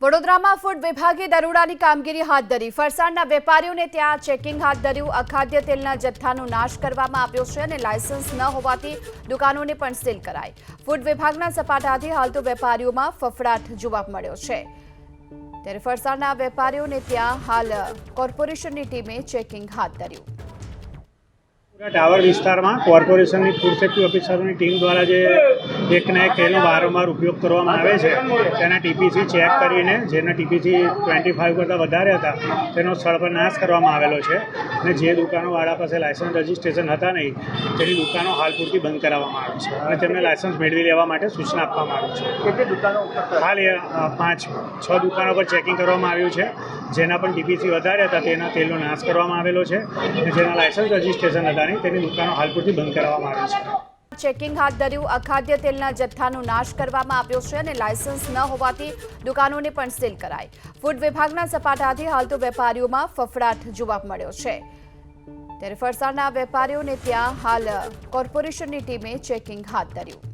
વડોદરામાં ફૂડ વિભાગે દરોડાની કામગીરી હાથ ધરી। ફરસાણના વેપારીઓને ત્યાં ચેકિંગ હાથ ધર્યું। અખાદ્ય તેલના જથ્થાનો નાશ કરવામાં આવ્યો છે અને લાયસન્સ ન હોવાથી દુકાનોને પણ સીલ કરાઈ। ફૂડ વિભાગના સપાટાથી હાલ તો વેપારીઓમાં ફફડાટ જોવા મળ્યો છે। ત્યારે ફરસાણના વેપારીઓને ત્યાં હાલ કોર્પોરેશનની ટીમે ચેકિંગ હાથ ધર્યું। टावर विस्तार में कॉर्पोरेशन की फूड सेफ्टी ऑफिसरों की टीम द्वारा जो एक ने एक तेल वारंवार उपयोग करवामां आवे छे तेना टीपीसी चेक करीने जेना टीपीसी 25 करता वधारे हता तेनो स्थळ पर नाश करवामां आवेलो छे अने जे दुकानोवाळा पासे लायसन्स रजिस्ट्रेशन हता नहीं तेनी दुकानों हाल पूरती बंद कराववामां आवी छे अने तेमने लायसन्स मेळवी लेवा माटे सूचना आपवामां आवी छे। કેટલી દુકાનો हाल 5-6 दुकानों पर चेकिंग करवामां आव्युं छे जेना पण टीपीसी वधारे हता तेना तेलनो नाश करवामां आवेलो छे अने जेना लायसन्स रजिस्ट्रेशन हता नहीं तेनी दुकानों हाल पूरती बंद कराववामां आवी छे। चेकिंग हाथ धर्યું। અખાદ્ય તેલના જથ્થાનો નાશ કરવામાં આવ્યો છે અને લાયસન્સ ન હોવાથી દુકાનોને પણ સીલ કરાઈ। ફૂડ વિભાગના સપાટાથી હાલ તો વેપારીઓમાં ફફડાટ જોવા મળ્યો છે। ત્યારે ફરસાણના વેપારીઓને ત્યાં હાલ કોર્પોરેશનની ટીમે ચેકિંગ હાથ ધર્યું।